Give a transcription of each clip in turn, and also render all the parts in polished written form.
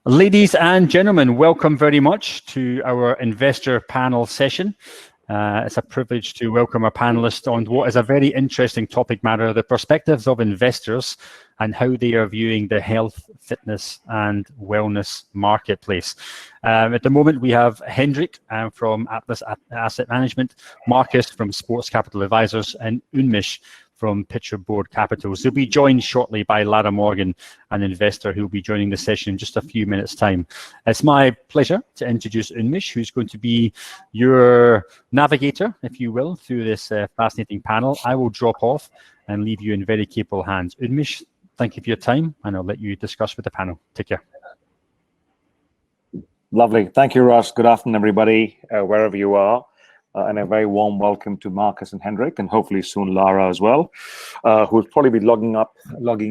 Ladies and gentlemen, welcome very much to our investor panel session. It's a privilege to welcome our panelists on what is a very interesting topic matter, the perspectives of investors and how they are viewing the health, fitness and wellness marketplace. At the moment, we have Hendrik from Atlas Asset Management, Marcus from Sports Capital Advisors and Unmish from Pitcher Board Capitals. They'll be joined shortly by Lara Morgan, an investor who will be joining the session in just a few minutes' time. It's my pleasure to introduce Unmish, who's going to be your navigator, if you will, through this fascinating panel. I will drop off and leave you in very capable hands. Unmish, thank you for your time, and I'll let you discuss with the panel. Take care. Lovely. Thank you, Ross. Good afternoon, everybody, wherever you are. And a very warm welcome to Marcus and Hendrik, and hopefully soon Lara as well, who will probably be logging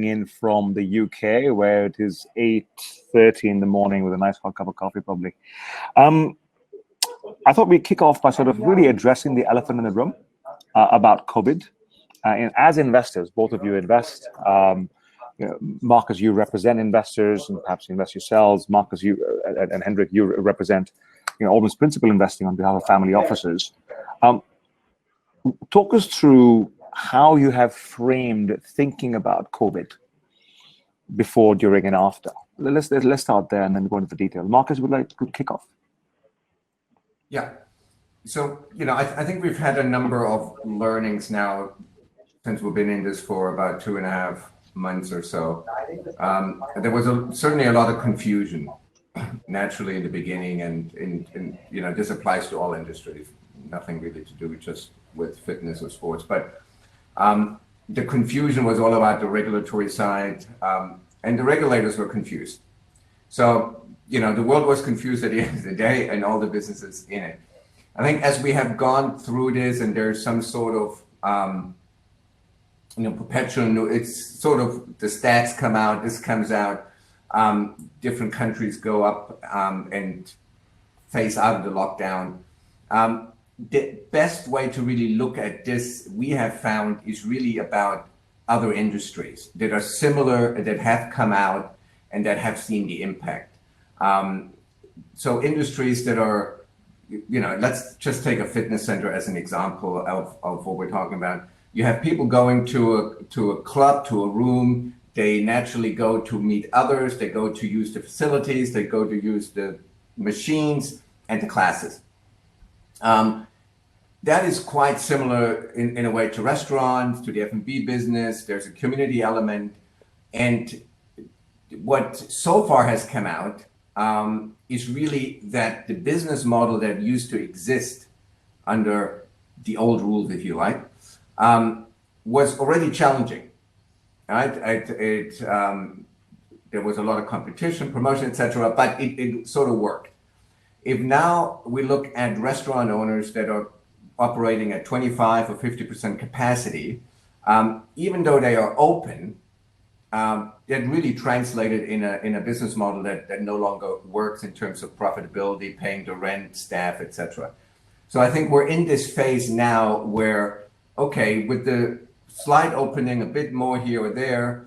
in from the UK, where it is 8:30 in the morning with a nice hot cup of coffee, probably. I thought we'd kick off by sort of really addressing the elephant in the room about COVID. And as investors, both of you invest. Marcus, you represent investors, and perhaps you invest yourselves. Marcus, you and Hendrik, you represent almost principal investing on behalf of family offices. Talk us through how you have framed thinking about COVID before, during, and after. Let's start there and then go into the detail. Marcus, would like to kick off? Yeah. So, I think we've had a number of learnings now since we've been in this for about 2.5 months or so. There was certainly a lot of confusion naturally in the beginning, and this applies to all industries, nothing really to do just with fitness or sports, but the confusion was all about the regulatory side, and the regulators were confused. So the world was confused at the end of the day, and all the businesses in it. I think as we have gone through this, and there's some sort of perpetual, it's sort of the stats come out, this comes out, different countries go up and phase out of the lockdown. The best way to really look at this, we have found, is really about other industries that are similar, that have come out and that have seen the impact. So industries that are, let's just take a fitness center as an example of what we're talking about. You have people going to a club, to a room. They naturally go to meet others. They go to use the facilities. They go to use the machines and the classes. That is quite similar in a way to restaurants, to the F&B business. There's a community element. And what so far has come out is really that the business model that used to exist under the old rules, if you like, was already challenging. Right? There was a lot of competition, promotion, etc., but it sort of worked. If now we look at restaurant owners that are operating at 25 or 50% capacity, even though they are open, that really translated in a business model that no longer works in terms of profitability, paying the rent, staff, etc. So I think we're in this phase now where, okay, with the slight opening, a bit more here or there,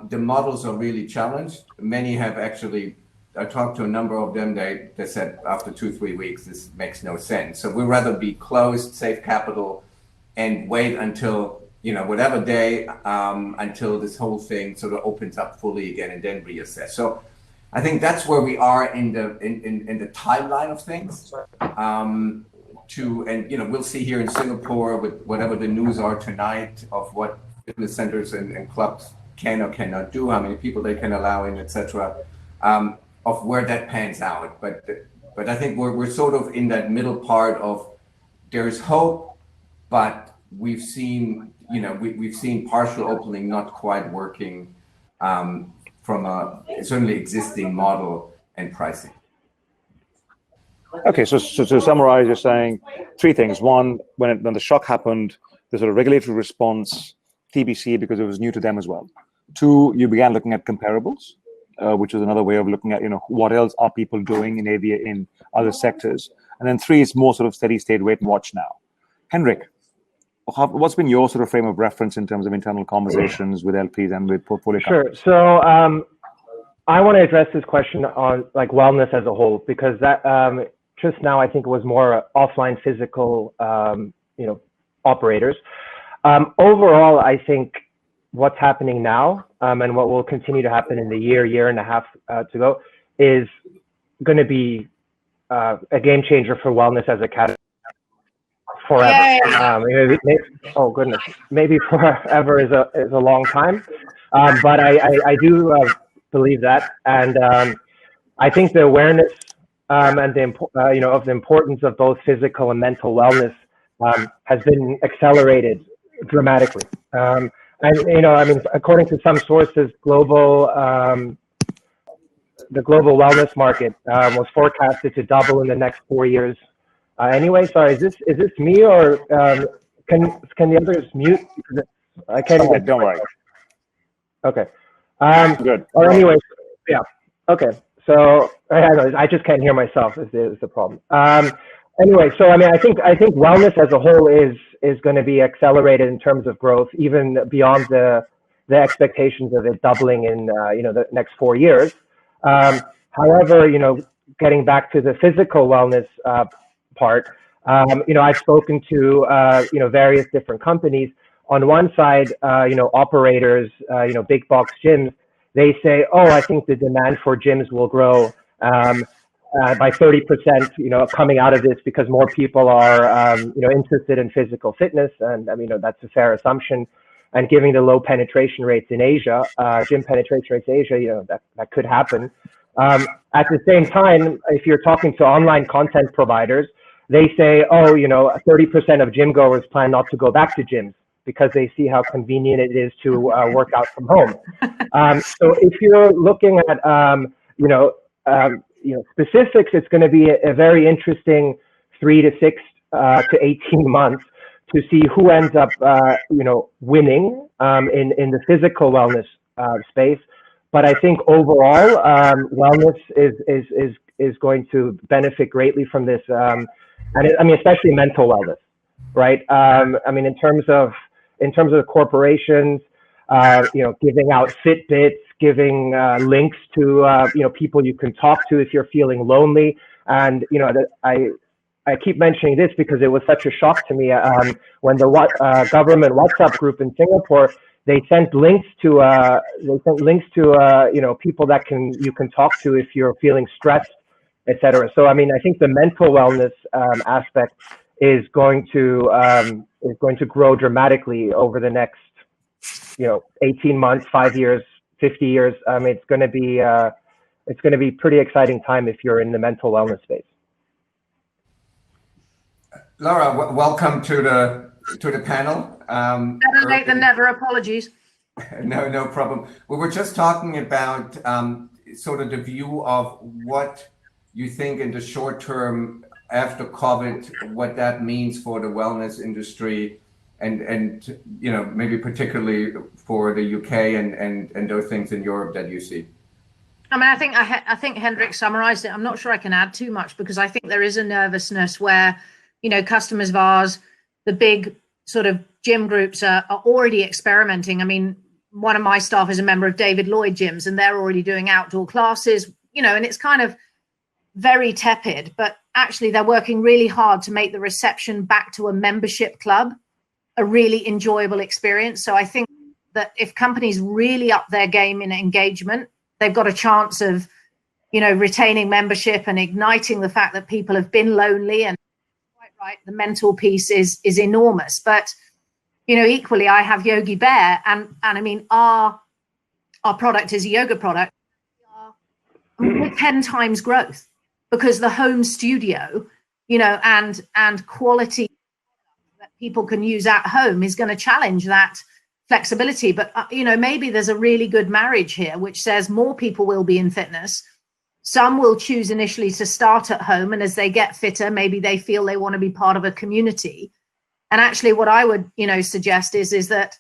the models are really challenged. Many have actually, I talked to a number of them, they said after 2-3 weeks, this makes no sense. So we'd rather be closed, save capital, and wait until, whatever day, until this whole thing sort of opens up fully again and then reassess. So I think that's where we are in the timeline of things. We'll see here in Singapore with whatever the news are tonight of what fitness centers and clubs can or cannot do, how many people they can allow in, etc., of where that pans out. But I think we're sort of in that middle part of there is hope, but we've seen we've seen partial opening not quite working from a certainly existing model and pricing. Okay, so to summarize, you're saying 3 things. One, when the shock happened, there's a regulatory response, TBC, because it was new to them as well. 2, you began looking at comparables, which is another way of looking at what else are people doing in other sectors. And then 3 is more sort of steady state, wait and watch now. Hendrik, what's been your sort of frame of reference in terms of internal conversations with LPs and with portfolio companies? Sure. So I want to address this question on like wellness as a whole, because that just now I think it was more offline physical, operators. Overall, I think what's happening now and what will continue to happen in the year and a half to go is going to be a game changer for wellness as a category forever. Oh goodness, maybe forever is a long time, but I do believe that, and I think the awareness and of the importance of both physical and mental wellness has been accelerated dramatically. And according to some sources, the global wellness market was forecasted to double in the next 4 years. Anyway, sorry, is this me, or can the others mute? I can't even. Don't worry. Okay. Good. Or anyway, yeah. Okay. So I just can't hear myself. Is the problem? Anyway, so I think wellness as a whole is going to be accelerated in terms of growth, even beyond the expectations of it doubling in the next 4 years. However, getting back to the physical wellness part, I've spoken to various different companies. On one side, operators, big box gyms, they say, oh, I think the demand for gyms will grow by 30%, coming out of this, because more people are, interested in physical fitness. And that's a fair assumption. And given the low penetration rates in Asia, gym penetration rates in Asia, that could happen. At the same time, if you're talking to online content providers, they say, oh, 30% of gym goers plan not to go back to gyms because they see how convenient it is to work out from home. So if you're looking at, specifics, it's going to be a very interesting 3 to 6 to 18 months to see who ends up, winning in the physical wellness space. But I think overall, wellness is going to benefit greatly from this, especially mental wellness, right? In terms of the corporations, giving out Fitbits, giving links to people you can talk to if you're feeling lonely, and I keep mentioning this because it was such a shock to me when the government WhatsApp group in Singapore, they sent links to people that you can talk to if you're feeling stressed, etc. So I think the mental wellness aspect is going to grow dramatically over the next 18 months, 5 years, 50 years. It's going to be pretty exciting time if you're in the mental wellness space. Lara, welcome to the panel. Better late than never. Apologies. No problem. We were just talking about sort of the view of what you think in the short term after COVID, what that means for the wellness industry, and maybe particularly for the UK and those things in Europe that you see. I think Hendrik summarized it. I'm not sure I can add too much, because I think there is a nervousness where customers of ours, the big sort of gym groups are already experimenting. One of my staff is a member of David Lloyd Gyms, and they're already doing outdoor classes, and it's kind of very tepid, but actually they're working really hard to make the reception back to a membership club a really enjoyable experience. So I think that if companies really up their game in engagement, they've got a chance of, retaining membership and igniting the fact that people have been lonely. And quite right, the mental piece is enormous. But equally, I have Yogi Bear, and our product is a yoga product. We're 10 times growth, because the home studio, and quality that people can use at home is going to challenge that flexibility. But maybe there's a really good marriage here, which says more people will be in fitness. Some will choose initially to start at home, and as they get fitter, maybe they feel they want to be part of a community. And actually what I would, suggest is that,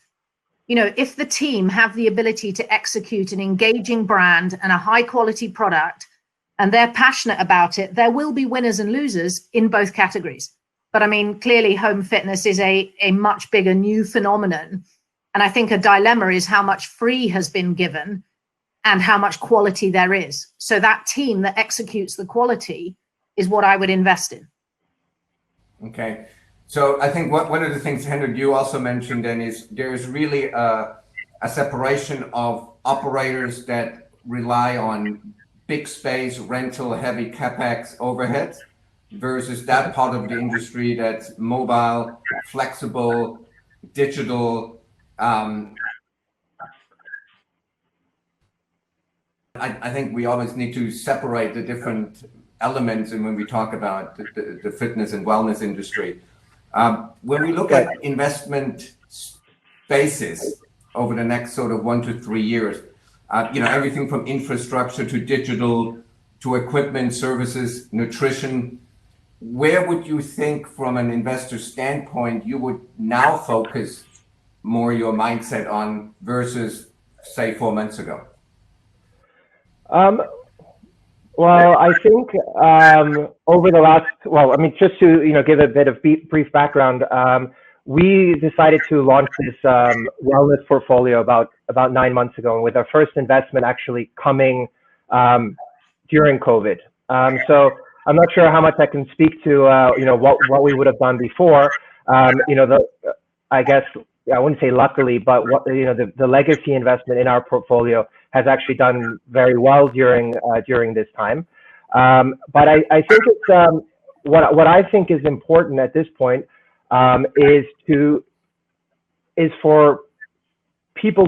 if the team have the ability to execute an engaging brand and a high quality product, and they're passionate about it, there will be winners and losers in both categories. But clearly home fitness is a much bigger new phenomenon. And I think a dilemma is how much free has been given and how much quality there is. So that team that executes the quality is what I would invest in. Okay. So I think one of the things, Hendrik, you also mentioned then is there's really a separation of operators that rely on big space, rental, heavy capex overheads versus that part of the industry that's mobile, flexible, digital. I think we always need to separate the different elements, and when we talk about the fitness and wellness industry, when we look at investment spaces over the next sort of 1 to 3 years, everything from infrastructure to digital to equipment, services, nutrition, where would you think from an investor standpoint you would now focus more your mindset on versus say 4 months ago? Well, I think over the last, just to give a bit of brief background, we decided to launch this wellness portfolio about 9 months ago, and with our first investment actually coming during COVID. So I'm not sure how much I can speak to what we would have done before. I guess I wouldn't say luckily, but the legacy investment in our portfolio has actually done very well during this time. But I think it's what I think is important at this point is for people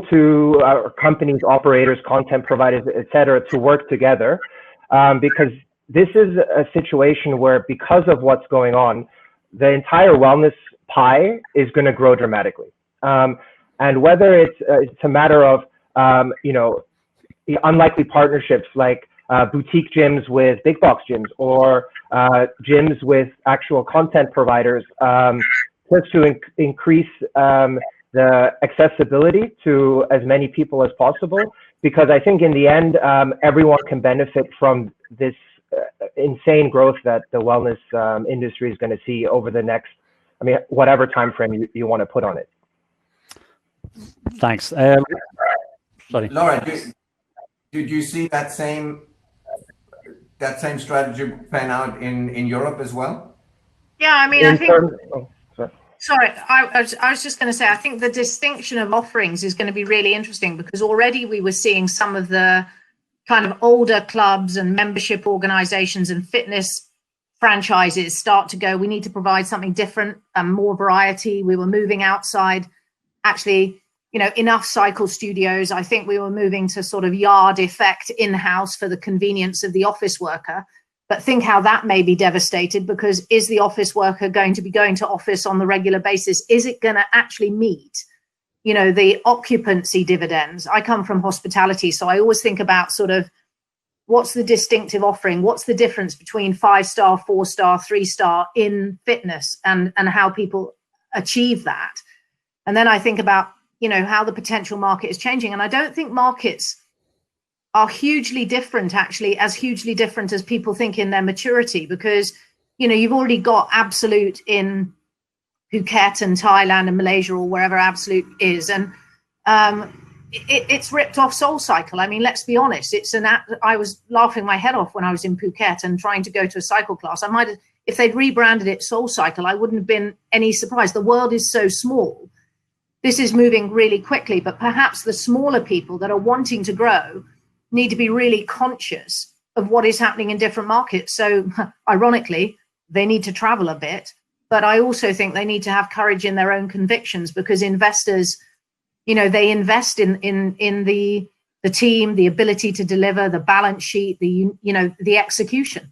companies, operators, content providers, etc., to work together, because this is a situation where, because of what's going on, the entire wellness pie is going to grow dramatically. And whether it's a matter of the unlikely partnerships like boutique gyms with big box gyms, or gyms with actual content providers, just to increase the accessibility to as many people as possible, because I think in the end, everyone can benefit from this insane growth that the wellness industry is going to see over the next, whatever time frame you want to put on it. Thanks. Sorry, Lara, did you see that same strategy pan out in Europe as well? Yeah, I think. Sorry, I was just going to say, I think the distinction of offerings is going to be really interesting, because already we were seeing some of the kind of older clubs and membership organizations and fitness franchises start to go, we need to provide something different and more variety. We were moving outside, actually, enough cycle studios. I think we were moving to sort of yard effect in-house for the convenience of the office worker. But think how that may be devastated, because is the office worker going to be going to office on the regular basis? Is it going to actually meet, the occupancy dividends? I come from hospitality, so I always think about sort of what's the distinctive offering? What's the difference between 5-star, 4-star, 3-star in fitness, and how people achieve that? And then I think about, how the potential market is changing. And I don't think markets are hugely different, actually, as hugely different as people think in their maturity, because, you've already got Absolute in Phuket and Thailand and Malaysia, or wherever Absolute is. And it's ripped off SoulCycle. Let's be honest. I was laughing my head off when I was in Phuket and trying to go to a cycle class. I might have, if they'd rebranded it SoulCycle, I wouldn't have been any surprise. The world is so small. This is moving really quickly, but perhaps the smaller people that are wanting to grow need to be really conscious of what is happening in different markets. So ironically, they need to travel a bit, but I also think they need to have courage in their own convictions, because investors, they invest in the team, the ability to deliver, the balance sheet, the execution.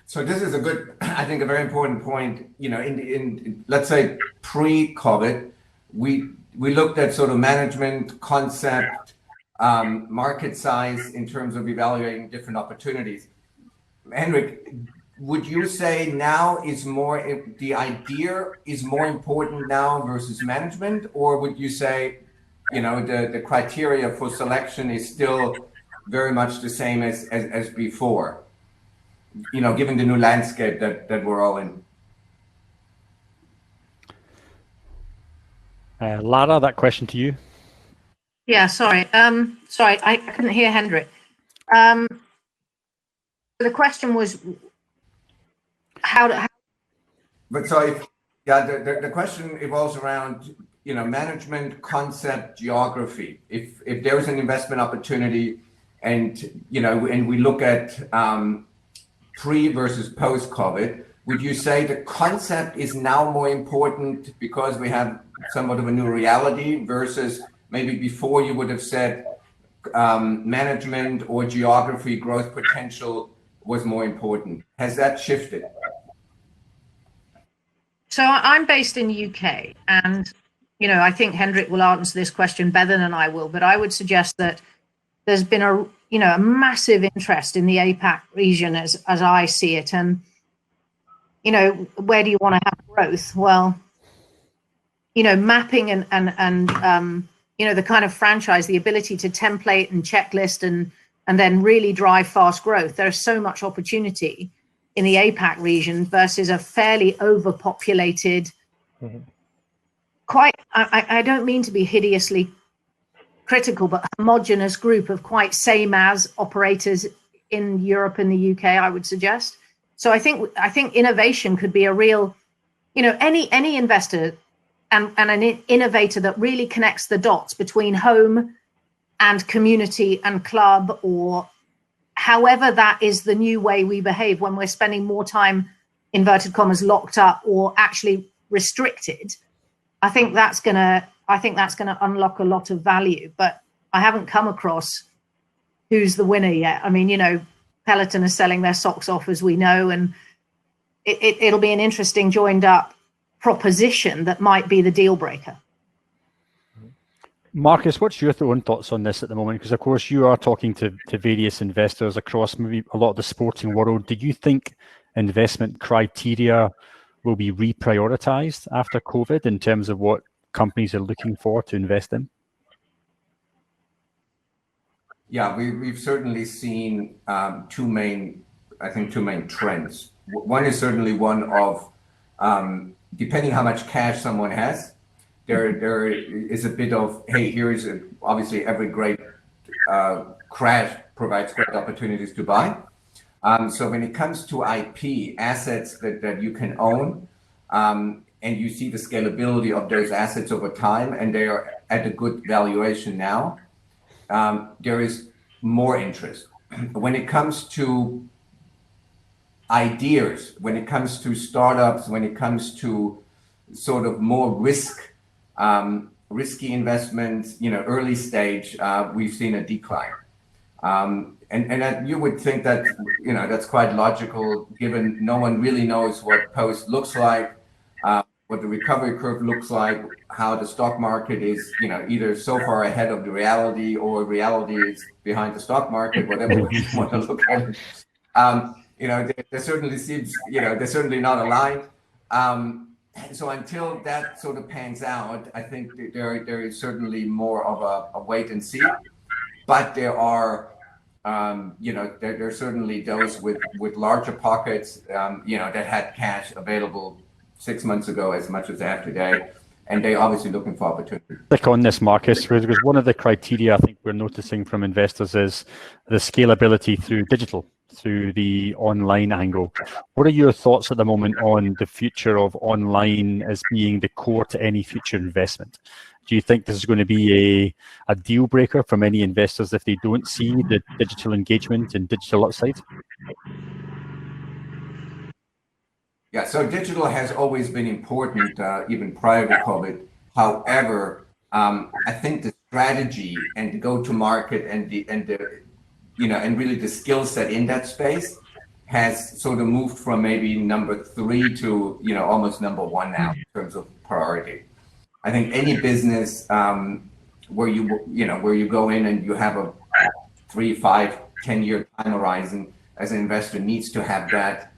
So this is I think a very important point. In let's say pre-COVID, we looked at sort of management concept, market size in terms of evaluating different opportunities. Hendrik, would you say now the idea is more important now versus management, or would you say, the criteria for selection is still very much the same as before? Given the new landscape that we're all in. Lara, that question to you. Yeah, sorry. Sorry, I couldn't hear Hendrik. The question was how But so if, yeah, the question evolves around, management, concept, geography. If there's an investment opportunity and, and we look at pre versus post-COVID, would you say the concept is now more important because we have somewhat of a new reality versus maybe before you would have said management or geography growth potential was more important? Has that shifted? So I'm based in the UK, and I think Hendrik will answer this question better than I will, but I would suggest that there's been a massive interest in the APAC region as I see it. And where do you want to have growth? Well, mapping and the kind of franchise, the ability to template and checklist and then really drive fast growth. There's so much opportunity in the APAC region versus a fairly overpopulated, I don't mean to be hideously critical, but homogenous group of quite same as operators in Europe and the UK, I would suggest. So I think innovation could be a real, any investor and an innovator that really connects the dots between home and community and club, or however that is the new way we behave when we're spending more time, inverted commas, locked up or actually restricted. I think that's gonna unlock a lot of value, but I haven't come across who's the winner yet. I mean, Peloton is selling their socks off, as we know, and it'll be an interesting joined up proposition that might be the deal breaker. Marcus, what's your own thoughts on this at the moment? Because, of course, you are talking to various investors across maybe a lot of the sporting world. Do you think investment criteria will be reprioritized after COVID in terms of what companies are looking for to invest in? Yeah, we've certainly seen two main trends. One is certainly one of, depending how much cash someone has, there is a bit of, hey, obviously every great crash provides great opportunities to buy. So when it comes to IP assets that you can own, and you see the scalability of those assets over time, and they are at a good valuation now, there is more interest. When it comes to ideas, when it comes to startups, when it comes to sort of more risky investments, early stage, we've seen a decline. And you would think that, that's quite logical, given no one really knows what post looks like, what the recovery curve looks like, how the stock market is, either so far ahead of the reality or reality is behind the stock market, whatever you want to look at it. There certainly seems, they're certainly not aligned. So until that sort of pans out, I think there is certainly more of a wait and see. But there are, there are certainly those with larger pockets, that had cash available 6 months ago as much as they have today, and they're obviously looking for opportunity. Click on this, Marcus, because one of the criteria I think we're noticing from investors is the scalability through digital, through the online angle. What are your thoughts at the moment on the future of online as being the core to any future investment? Do you think this is going to be a deal breaker for many investors if they don't see the digital engagement and digital upside? Yeah, so digital has always been important, even prior to COVID. However, I think the strategy and the go-to-market and really the skill set in that space has sort of moved from maybe number 3 to almost number 1 now in terms of priority. I think any business where you go in and you have a 3, 5, 10-year time horizon as an investor needs to have that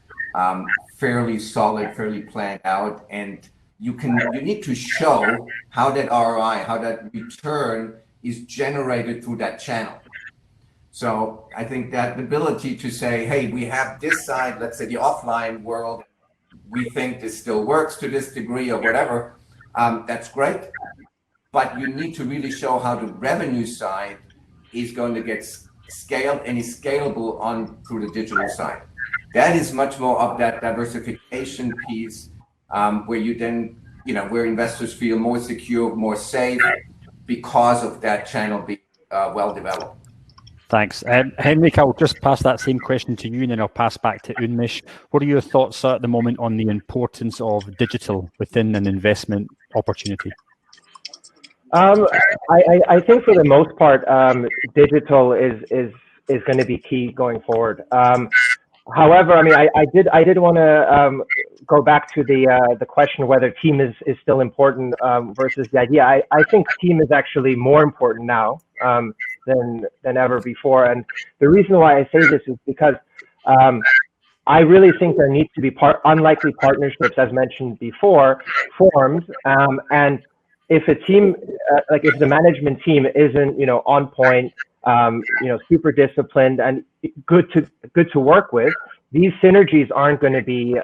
fairly solid, fairly planned out, and you need to show how that ROI, how that return is generated through that channel. So I think that ability to say, hey, we have this side, let's say the offline world, we think this still works to this degree or whatever, that's great. but you need to really show how the revenue side is going to get scaled and is scalable on through the digital side. That is much more of that diversification piece, where you then, where investors feel more secure, more safe because of that channel being well developed. Thanks. Hendrik, I'll just pass that same question to you and then I'll pass back to Unmish. What are your thoughts at the moment on the importance of digital within an investment opportunity? I think for the most part, digital is going to be key going forward. However, I mean, I did want to go back to the question whether team is still important versus the idea. I think team is actually more important now than ever before. And the reason why I say this is because I really think there needs to be unlikely partnerships, as mentioned before, formed. And if a team, like if the management team isn't, on point, super disciplined and good to work with, these synergies aren't going to be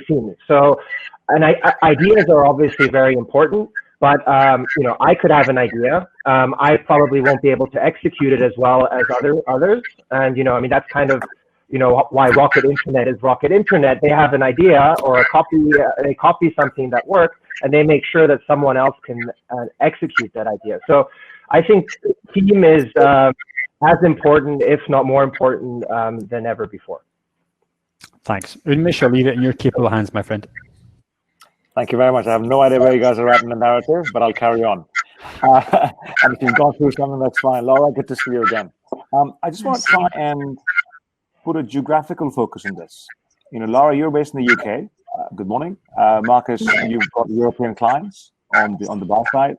seen. So, and ideas are obviously very important, but I could have an idea. I probably won't be able to execute it as well as others. And I mean, that's kind of why Rocket Internet is Rocket Internet. They have an idea or they copy something that works, and they make sure that someone else can execute that idea. So I think team is as important, if not more important, than ever before. Thanks. Unmish, I'll leave it in your capable hands, my friend. Thank you very much. I have no idea where you guys are at in the narrative, but I'll carry on. And if you've gone through something, that's fine. Lara, good to see you again. I just want to try and put a geographical focus on this. Lara, you're based in the UK. Good morning. Marcus, you've got European clients on the buy side.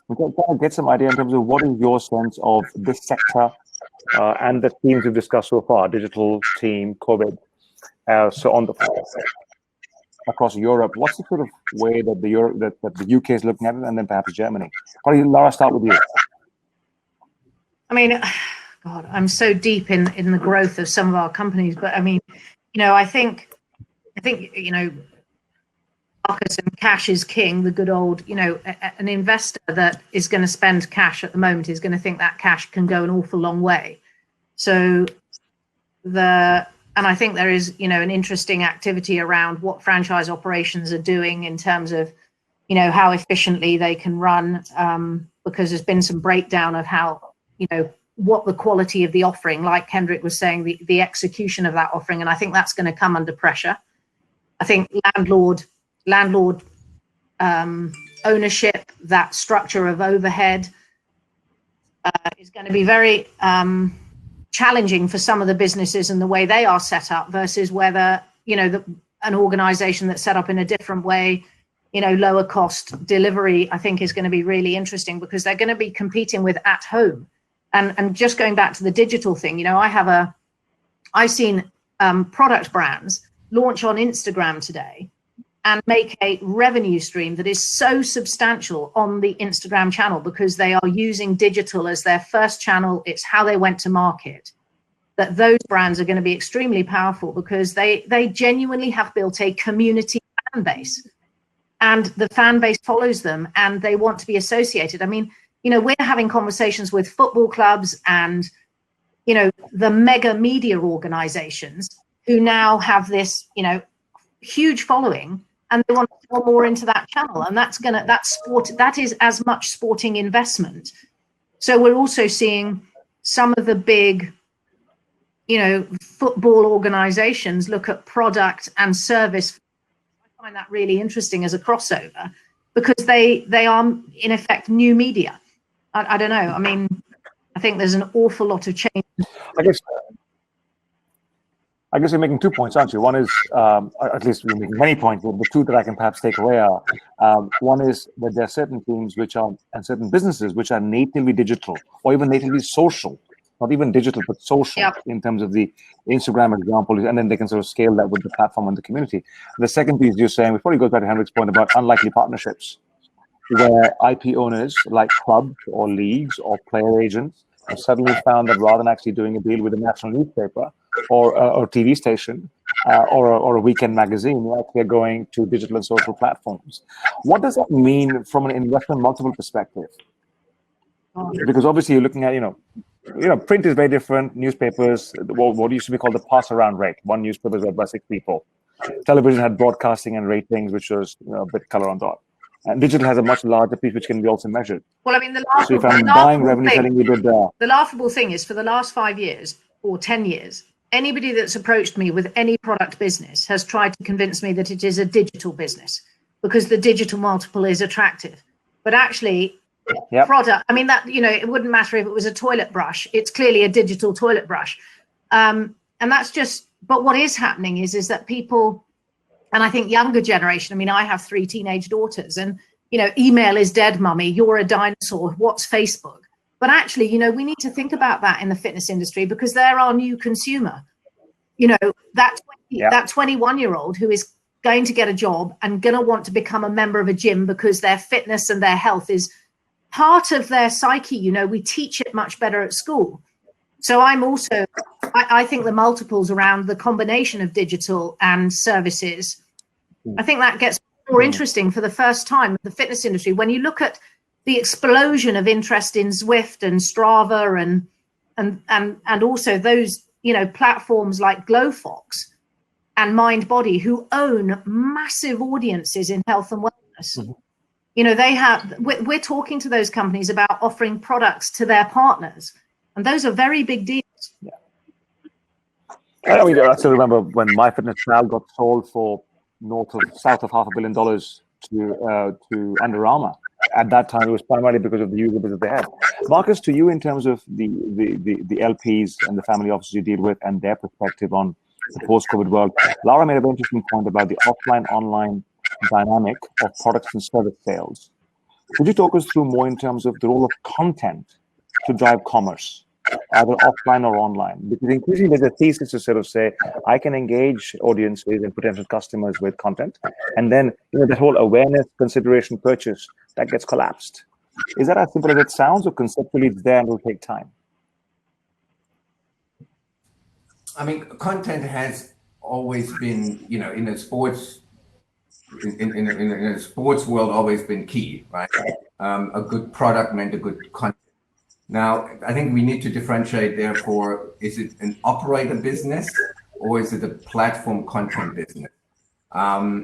We can kind of get some idea in terms of what is your sense of this sector and the themes we've discussed so far: digital, team, COVID. So on the across Europe, what's the sort of way that the UK is looking at it, and then perhaps Germany? Probably Lara, start with you. I mean, God, I'm so deep in the growth of some of our companies, but I mean, I think Marcus and cash is king. The good old, an investor that is going to spend cash at the moment is going to think that cash can go an awful long way. So and I think there is, an interesting activity around what franchise operations are doing in terms of, how efficiently they can run, because there's been some breakdown of how, what the quality of the offering, like Hendrik was saying, the execution of that offering. And I think that's going to come under pressure. I think landlord ownership, that structure of overhead is going to be very challenging for some of the businesses and the way they are set up versus whether, an organization that's set up in a different way, lower cost delivery, I think is going to be really interesting because they're going to be competing with at home. And just going back to the digital thing, I've seen product brands launch on Instagram today and make a revenue stream that is so substantial on the Instagram channel because they are using digital as their first channel. It's how they went to market. That those brands are going to be extremely powerful because they genuinely have built a community fan base, and the fan base follows them and they want to be associated. I mean, we're having conversations with football clubs and, the mega media organizations who now have this, huge following, and they want to go more into that channel. And that is as much sporting investment. So we're also seeing some of the big, football organizations look at product and service. I find that really interesting as a crossover because they are in effect new media. I don't know. I mean, I think there's an awful lot of change. I guess you're making 2 points, aren't you? One is, at least you're making many points, but the two that I can perhaps take away are, one is that there are certain teams and certain businesses which are natively digital or even natively social, not even digital, but social. Yep. In terms of the Instagram example, and then they can sort of scale that with the platform and the community. The second piece you're saying, which probably goes back to Hendrik's point about unlikely partnerships, where IP owners like clubs or leagues or player agents have suddenly found that rather than actually doing a deal with a national newspaper, or TV station or a weekend magazine. They're going to digital and social platforms. What does that mean from an investment multiple perspective? Because obviously you're looking at, print is very different. Newspapers, what used to be called the pass around rate. One newspaper is read by 6 people. Television had broadcasting and ratings, which was a bit color on dot. And digital has a much larger piece, which can be also measured. Well, I mean, so if I'm buying revenue, selling EBITDA. The laughable thing is, for the last 5 years or 10 years, anybody that's approached me with any product business has tried to convince me that it is a digital business because the digital multiple is attractive. But actually, product, I mean, that, it wouldn't matter if it was a toilet brush. It's clearly a digital toilet brush. And that's just, but what is happening is that people, and I think younger generation, I mean, I have 3 teenage daughters, and, email is dead, mummy, you're a dinosaur, what's Facebook? But actually, we need to think about that in the fitness industry because they're our new consumer. That 21-year-old who is going to get a job and going to want to become a member of a gym because their fitness and their health is part of their psyche. We teach it much better at school. So I think the multiples around the combination of digital and services, I think that gets more interesting for the first time in the fitness industry. When you look at the explosion of interest in Zwift and Strava and also those, platforms like GlowFox and MindBody, who own massive audiences in health and wellness. We're talking to those companies about offering products to their partners. And those are very big deals. Yeah. I still remember when MyFitnessPal got sold for south of $500 million to Under Armour. At that time, it was primarily because of the user business they had. Marcus, to you, in terms of the LPs and the family offices you deal with and their perspective on the post-COVID world, Lara made a very interesting point about the offline-online dynamic of products and service sales. Could you talk us through more in terms of the role of content to drive commerce, either offline or online? Because increasingly there's a thesis to sort of say, I can engage audiences and potential customers with content, and then that whole awareness, consideration, purchase, that gets collapsed. Is that as simple as it sounds, or conceptually it's there and will take time? I mean, content has always been, in a sports world, always been key, right? A good product meant a good content. Now, I think we need to differentiate, therefore, is it an operator business or is it a platform content business? I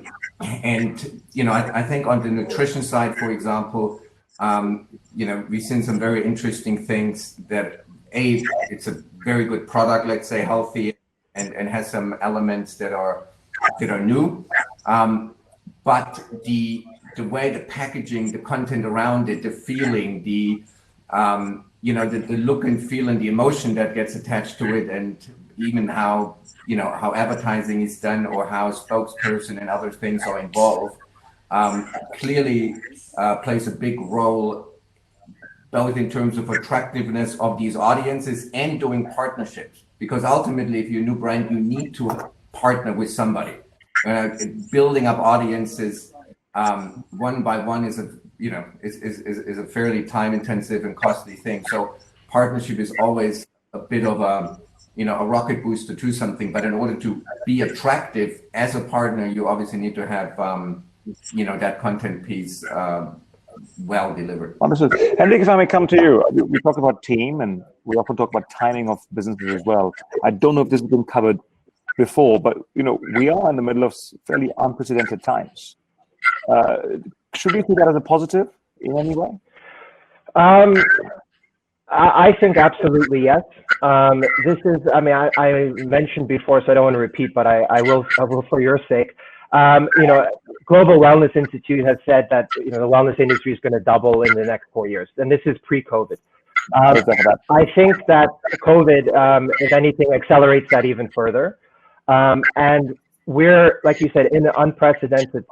think on the nutrition side, for example, we've seen some very interesting things that, it's a very good product, let's say healthy, and has some elements that are new. But the way the packaging, the content around it, the feeling, the look and feel and the emotion that gets attached to it, and even how advertising is done or how a spokesperson and other things are involved, clearly plays a big role, both in terms of attractiveness of these audiences and doing partnerships. Because ultimately, if you're a new brand, you need to partner with somebody. Building up audiences one by one is a fairly time-intensive and costly thing. So partnership is always a bit of a rocket booster to something. But in order to be attractive as a partner, you obviously need to have that content piece well delivered. Understood. Hendrik, if I may come to you, we talk about team and we often talk about timing of businesses as well. I don't know if this has been covered before, but we are in the middle of fairly unprecedented times. Should we see that as a positive in any way? I think absolutely yes. This is, I mentioned before, so I don't want to repeat, but I will for your sake. Global Wellness Institute has said that the wellness industry is going to double in the next 4 years, and this is pre-COVID. I think that COVID, if anything, accelerates that even further. And we're, like you said, in unprecedented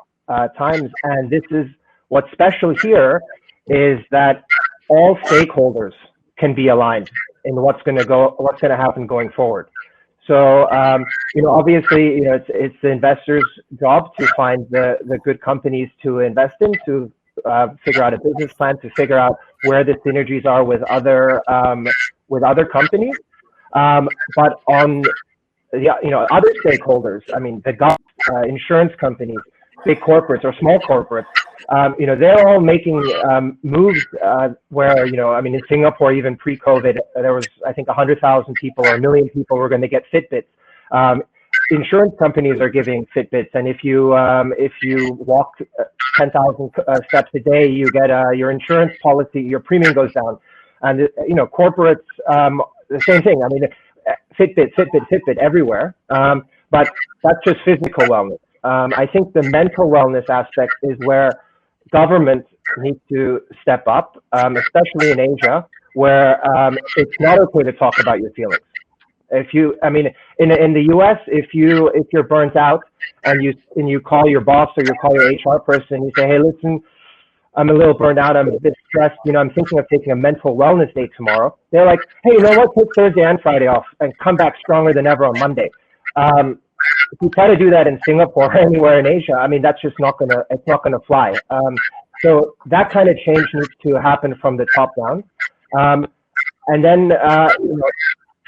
times, and this is what's special here is that all stakeholders can be aligned in what's going to happen going forward. So, obviously, it's the investors' job to find the good companies to invest in, to figure out a business plan, to figure out where the synergies are with other companies. But on other stakeholders. I mean, the government, insurance companies, big corporates or small corporates. They're all making moves where, in Singapore, even pre-COVID, there was, I think, 100,000 people or 1 million people were going to get Fitbits. Insurance companies are giving Fitbits, and if you walk 10,000 steps a day, you get your insurance policy, your premium goes down. And corporates, the same thing. I mean, Fitbit everywhere. But that's just physical wellness. I think the mental wellness aspect is where governments need to step up, especially in Asia, where it's not okay to talk about your feelings. In the US, if you're burnt out and you call your boss or you call your HR person and you say, hey, listen, I'm a little burned out, I'm a bit stressed, I'm thinking of taking a mental wellness day tomorrow. They're like, hey, you know what, take Thursday and Friday off and come back stronger than ever on Monday. If you try to do that in Singapore or anywhere in Asia, that's just not gonna fly. So that kind of change needs to happen from the top down. And then,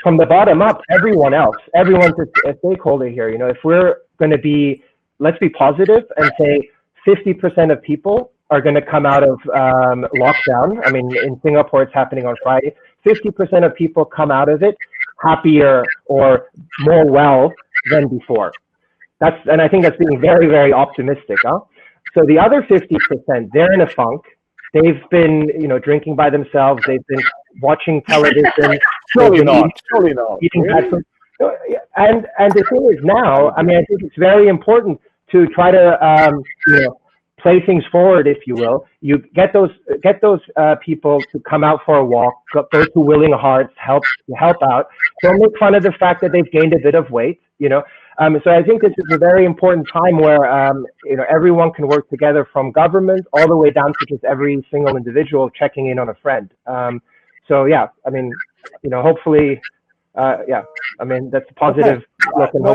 from the bottom up, everyone's a stakeholder here. If we're going to let's be positive and say 50% of people are going to come out of lockdown. I mean, in Singapore, it's happening on Friday. 50% of people come out of it happier or more well than before. And I think that's being very, very optimistic. So the other 50%, they're in a funk. They've been, drinking by themselves. They've been watching television. Surely not. Eating bad food. And the thing is now, I think it's very important to try to, play things forward, if you will. You get those people to come out for a walk. Those who willing hearts help out. Don't make fun of the fact that they've gained a bit of weight. So I think this is a very important time where everyone can work together, from government all the way down to just every single individual checking in on a friend. Hopefully, that's a positive look. And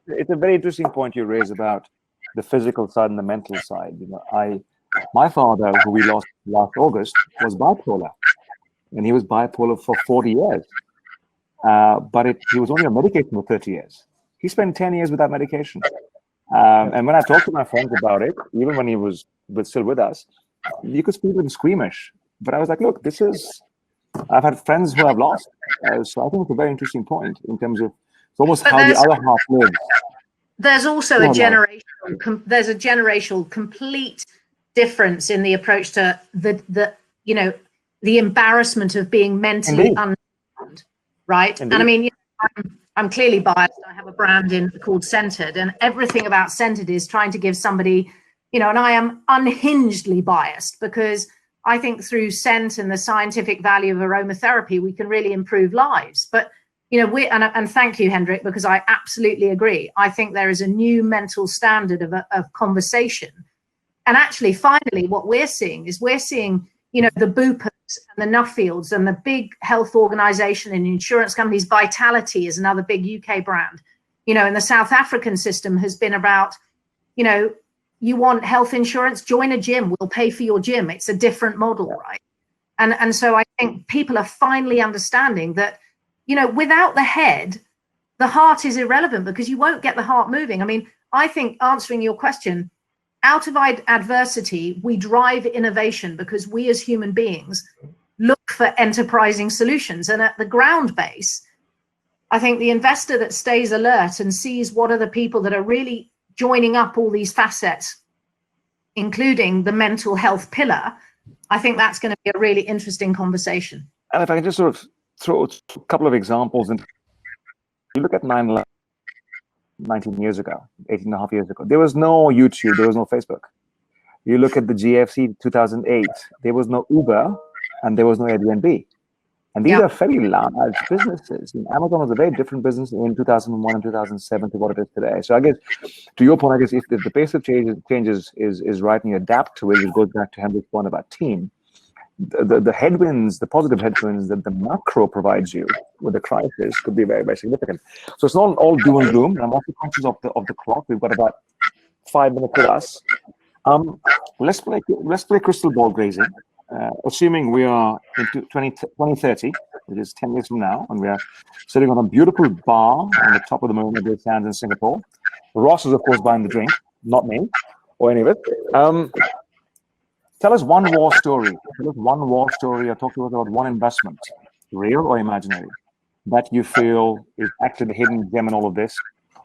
it's a very interesting point you raise about the physical side and the mental side. My father, who we lost last August, was bipolar, and he was bipolar for 40 years. But he was only on medication for 30 years. He spent 10 years without medication. And when I talked to my friends about it, even when he was still with us, you could feel him squeamish. But I was like, look, I've had friends who I've lost. So I think it's a very interesting point in terms of it's almost how the other half lives. There's also a generational complete difference in the approach to the embarrassment of being mentally unsound, right? Indeed. And I mean, I'm clearly biased. I have a brand called Centered, and everything about Centered is trying to give somebody, and I am unhingedly biased because I think through scent and the scientific value of aromatherapy, we can really improve lives. But and thank you, Hendrik, because I absolutely agree. I think there is a new mental standard of conversation. And actually, finally, what we're seeing, the Bupas and the Nuffields and the big health organization and insurance companies. Vitality is another big UK brand. And the South African system has been about, you want health insurance, join a gym, we'll pay for your gym. It's a different model, right? And so I think people are finally understanding that, without the head, the heart is irrelevant because you won't get the heart moving. I mean, I think, answering your question, out of adversity, we drive innovation because we as human beings look for enterprising solutions. And at the ground base, I think the investor that stays alert and sees what are the people that are really joining up all these facets, including the mental health pillar, I think that's going to be a really interesting conversation. And if I can just sort of throw a couple of examples, and you look at 9/11 19 years ago, 18 and a half years ago, there was no YouTube, there was no Facebook. You look at the GFC 2008, there was no Uber and there was no Airbnb. And these are very large businesses. And Amazon was a very different business in 2001 and 2007 to what it is today. So I guess, to your point, I guess if the pace of changes is right and you adapt to it, it goes back to Hendrik's point about team. The headwinds, the positive headwinds that the macro provides you with the crisis could be very, very significant. So it's not all doom and gloom. And I'm also conscious of the clock. We've got about 5 minutes with us. Let's play crystal ball grazing. Assuming we are into 2030, which is 10 years from now, and we are sitting on a beautiful bar on the top of the Marina Bay Sands in Singapore. Ross is, of course, buying the drink, not me, or any of it. Tell us one war story. Tell us one war story, or talk to us about one investment, real or imaginary, that you feel is actually the hidden gem in all of this,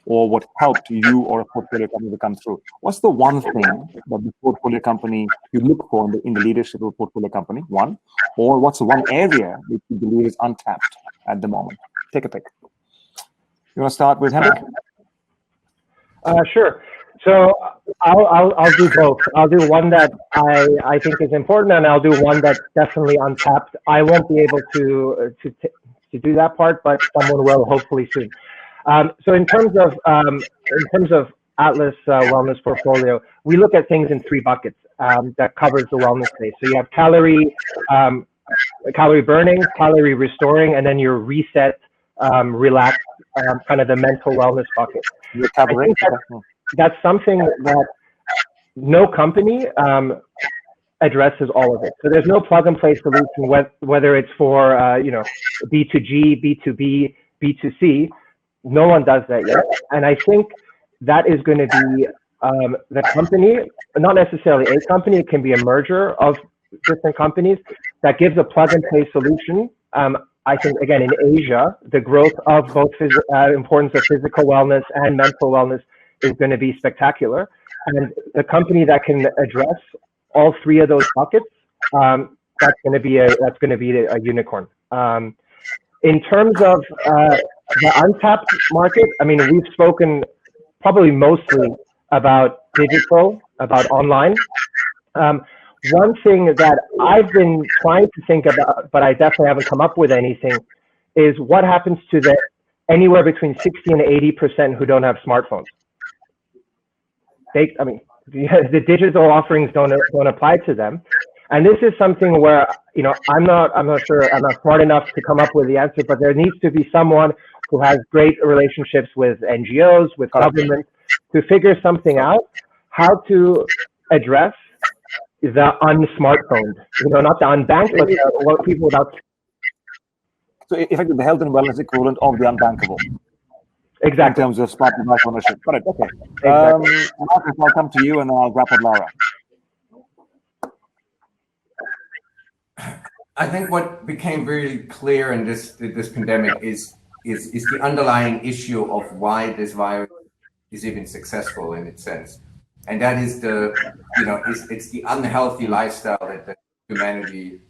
or what helped you or a portfolio company to come through. What's the one thing that the portfolio company you look for in the leadership of a portfolio company, one, or what's the one area that you believe is untapped at the moment? Take a pick. You want to start with Hendrik? Sure. So I'll do both. I'll do one that I think is important, and I'll do one that's definitely untapped. I won't be able to do that part, but someone will hopefully soon. So in terms of Atlas wellness portfolio, we look at things in 3 buckets that covers the wellness space. So you have calorie burning, calorie restoring, and then your reset, relaxed, kind of the mental wellness bucket. Recovering. That's something that no company addresses all of it. So there's no plug and play solution, whether it's for B2G, B2B, B2C. No one does that yet. And I think that is going to be the company, not necessarily a company, it can be a merger of different companies that gives a plug and play solution. I think, again, in Asia, the growth of both importance of physical wellness and mental wellness is going to be spectacular. And the company that can address all 3 of those buckets, that's going to be a unicorn. In terms of the untapped market, I mean, we've spoken probably mostly about digital, about online. One thing that I've been trying to think about, but I definitely haven't come up with anything, is what happens to the anywhere between 60 and 80% who don't have smartphones. The digital offerings don't apply to them. And this is something where, I'm not sure, I'm not smart enough to come up with the answer, but there needs to be someone who has great relationships with NGOs, with government, to figure something out, how to address the unsmartphoned, not the unbanked, but people without. So effectively, the health and wellness equivalent of the unbankable. Exactly. In terms of smart device ownership. Correct. Okay. Exactly. Marcus, I'll come to you, and then I'll wrap up Lara. I think what became very clear in this pandemic is the underlying issue of why this virus is even successful in its sense, and that is it's the unhealthy lifestyle that humanity,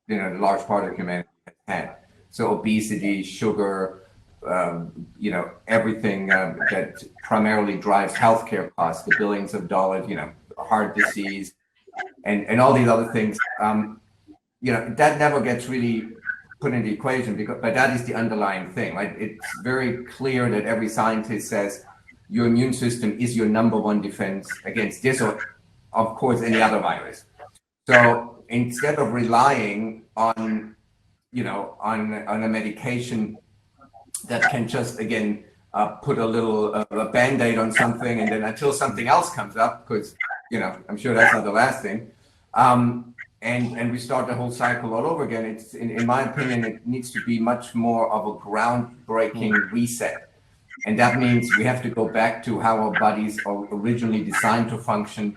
the large part of humanity has had. So obesity, sugar, everything that primarily drives healthcare costs, the billions of dollars, heart disease, and all these other things. That never gets really put in the equation, but that is the underlying thing, right? It's very clear that every scientist says your immune system is your #1 defense against this or, of course, any other virus. So instead of relying on a medication that can just, again, put a little a Band-Aid on something, and then until something else comes up, because, I'm sure that's not the last thing, and we start the whole cycle all over again. It's, in my opinion, it needs to be much more of a groundbreaking reset. And that means we have to go back to how our bodies are originally designed to function.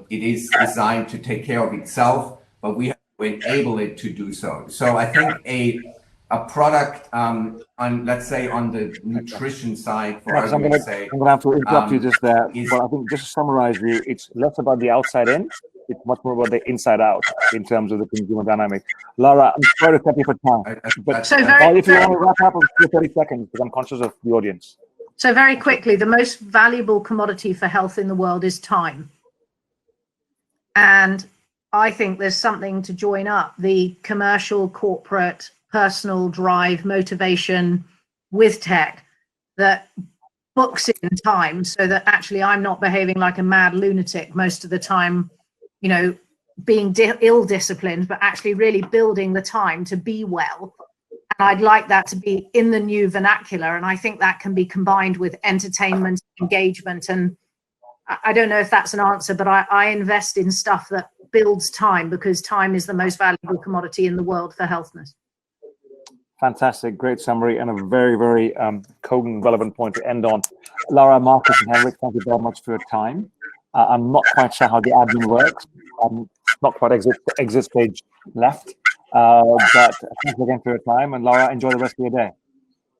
It is designed to take care of itself, but we have to enable it to do so. So I think a product on, let's say, on the nutrition side, for argument's sake. I'm going to have to interrupt you just there. But I think just to summarize you, it's less about the outside in. It's much more about the inside out in terms of the consumer dynamic. Lara, I'm sorry to cut you for time. But if you want to wrap up in 30 seconds, because I'm conscious of the audience. So very quickly, the most valuable commodity for health in the world is time. And I think there's something to join up the commercial, corporate, personal drive, motivation with tech that books in time so that actually I'm not behaving like a mad lunatic most of the time, being ill-disciplined, but actually really building the time to be well. And I'd like that to be in the new vernacular. And I think that can be combined with entertainment, engagement. And I don't know if that's an answer, but I invest in stuff that builds time, because time is the most valuable commodity in the world for healthness. Fantastic, great summary, and a very, very cogent, relevant point to end on. Lara, Marcus, and Hendrik, thank you very much for your time. I'm not quite sure how the admin works. I'm not quite exit page left, but thanks again for your time. And Lara, enjoy the rest of your day.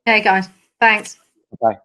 Okay, guys. Thanks. Bye.